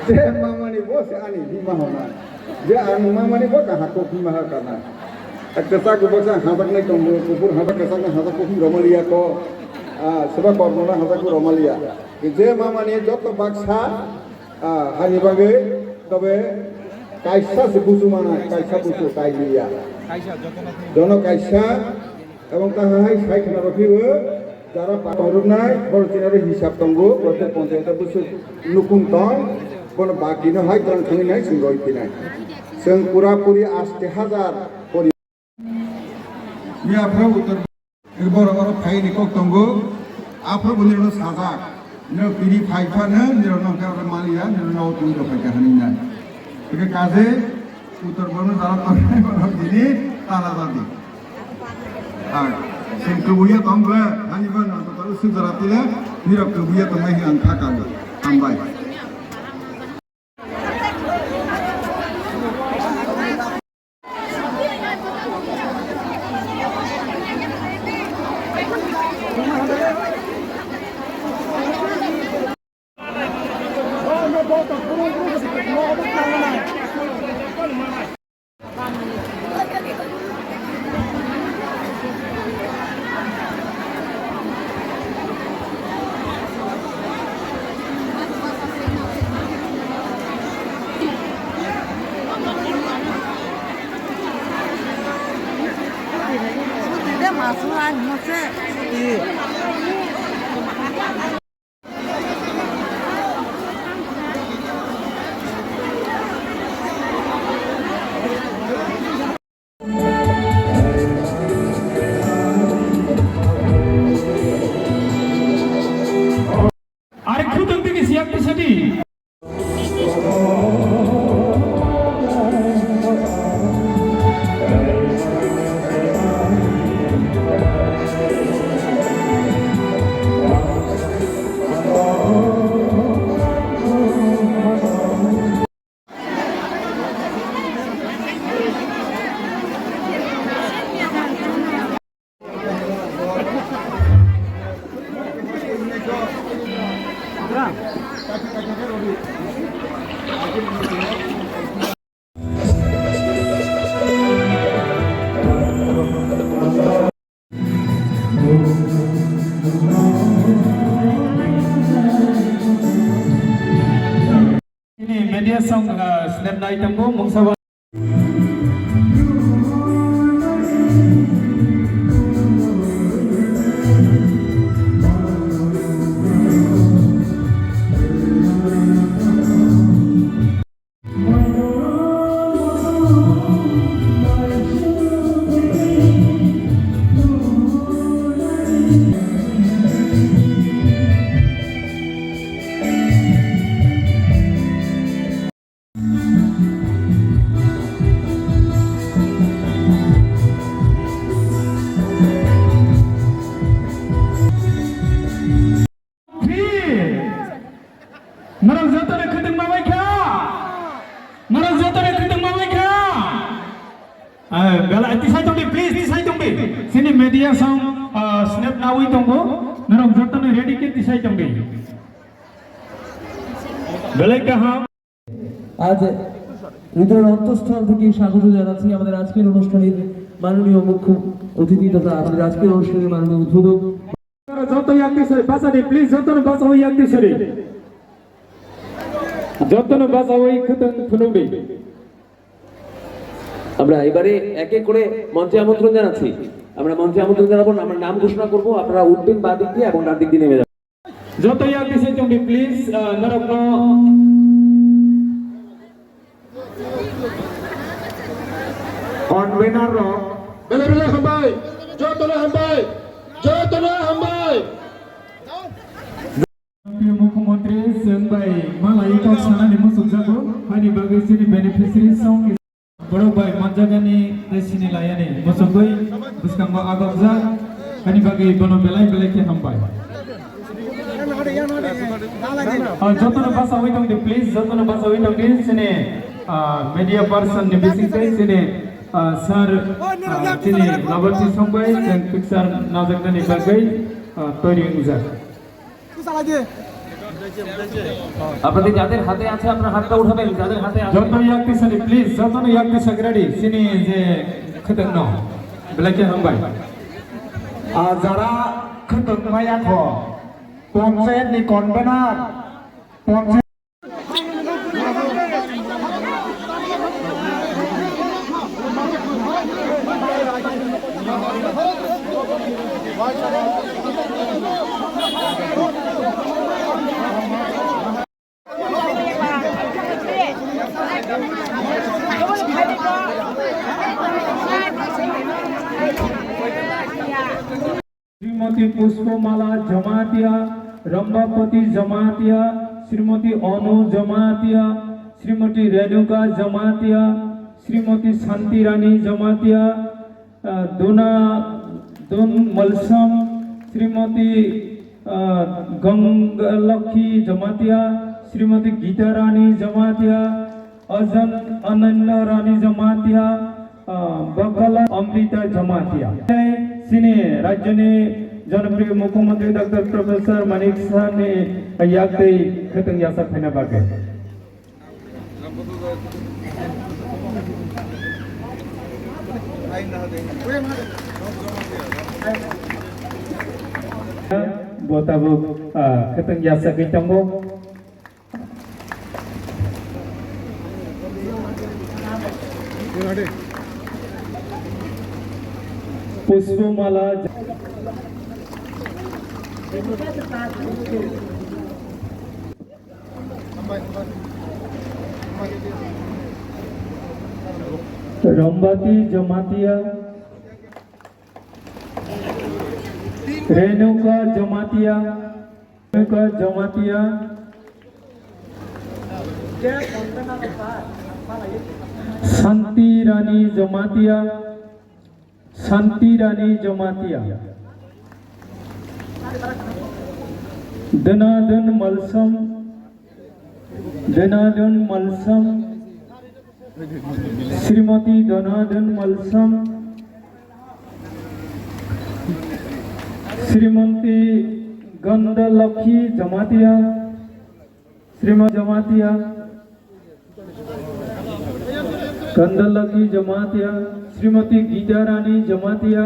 je mama ni bos ani bima hona je an mama ni bos hako bima kana ekta ko bosa hadak nai tong kupur hadak kesak na hadak ko romalia ko seba kormona hadak ko romalia je mama ni joto baksa hani bage তবে কাইসা বুঝু মানা কাইসা বুঝু কাইলিয়া জন কাইসা এবং তাহাই সাইখানা রখিবো যারা পাটরুক নাই বড়চিনার হিসাব তঙ্গ প্রত্যেক পঞ্চায়েত বছর নুকুম তং কোন বাকি না হয় কোন থাকি নাই সিংগইতি নাই जों পুরাপুরি 80,000 পরি ইয়াফ্রা উত্তর বড় বড় ফাইনি কক তঙ্গ আফ্রা বলিনো সাজা नो पिरी फाइफानो निरनो के मालिया निरनो तुम दो फाइका हनी ना के काजे उत्तर बनो जारा तने बनो दिनी ताला दादी सिं कबुया तंगले हानि बनो तो सुजरा तिले निरक कबुया तंगाई अंखा कांगो हामबाय Masukan, maksudnya. Arekku tentu siap bersedih. Ini media song snap na item mo mungsawa. Bela tisai tunggu please tisai tunggu sini media song snap nawi tunggu narong jotan ready ke tisai tunggu bela kaha আজ হৃদয়ের অন্তঃস্থল থেকে স্বাগত জানাচ্ছি আমাদের আজকের অনুষ্ঠানের মাননীয় মুখ্য অতিথি তথা আমাদের আজকের অনুষ্ঠানের মাননীয় উদ্বোধক যত ইয়াক্তি সরে বাঁচানি প্লিজ যতন বাঁচাও ইয়াক্তি সরে যতন বাঁচাও এই খতন ফুনুবে আমরা এবারে এক এক করে মঞ্চে আমন্ত্রণ জানাচ্ছি আমরা মঞ্চে আমন্ত্রণ জানাবো আমরা নাম ঘোষণা করব আপনারা উঠবেন বাঁ দিক দিয়ে এবং ডান দিক দিয়ে নেমে যাবেন যত ইয়াক্তি সে তুমি প্লিজ নরকন কনভেনার র বেলে বেলে হামবাই যতন হামবাই মুখ্যমন্ত্রী সেনবাই মালাই কাউসানানি মুসুকজাগো হানি বাগै सिनि बेनिफिशियारि सं बड़बाय मनजागानि रेसिनि लायानि मुसुगै बुसकांबा आगबजा हानि बागै बनो बेलाय बेलायके हामबाय जतन बासावै दं प्लिज जतन बासावै दं सिनि मीडिया पर्सन नि बिसिंगै सिनि सर सिनि लाबति संबाय जों पिक्चार नाजागनानि बागै तैरि उजा আপনাদের যাদের হাতে আছে আপনার হাতটা উঠাবেন, যাদের হাতে আছে যত ইয়াকতি সালি প্লিজ যত ইয়াকতি সাগরাডি সিনি যে খেতেন ন বেলাকে হামবাই যারা খেতক মায়া খ পঞ্চায়েত নি কনভেনার পঞ্চায়েত श्रीमती पुष्पमाला जमातिया, रंभापति जमातिया, श्रीमती अनु जमातिया, श्रीमती रेणुका जमातिया, श्रीमती शांति रानी जमातिया, दुन मलसम, श्रीमती गंगलक्ष्मी जमातिया, श्रीमती गीता रानी जमातिया, अजन अनन्या रानी जमातिया, बगला अमृता जमातिया। सिने राज्य ने जनप्रिय मुख्यमंत्री डॉक्टर प्रोफेसर मानिक शाह ने याकते खतंग यासा फैना बागे बताबो खतंग यासा के तंगो पुष्पमाला रंभाती जमातिया, रेणुका जमातिया, शांति रानी जमातिया, शांति रानी जमातिया, दनादन मलसम, श्रीमती दनादन मलसम, श्रीमती गंगलक्ष्मी जमातिया, श्रीमती जमातिया, गंगलक्ष्मी जमातिया, श्रीमती गीता रानी जमातिया,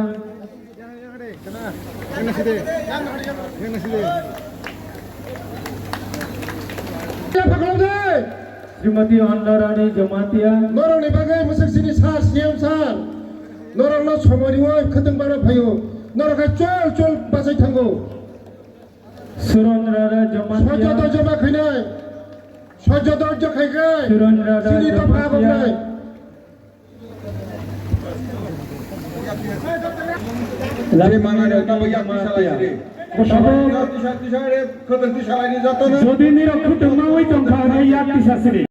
श्रीमती अन्ना रानी जमातिया, नरनि बागै मुसक्सिनि सार सियम सार नरनो समरिवै खतंग बारा भयो नरखा चल चल बासाय थांगो सुरन राजा जमातिया, सजद जमा खैनाय सजद जखायगै सुरन राजा सिनि तफा जमातिया, गनाय लारि मानाने तब याकति सालाय रे याकति सालाय रे खतंग सालाय नि जातो ना যদি নিরক্ষিত না হইতাম তাহলে ইয়াকতি শাস্ত্রী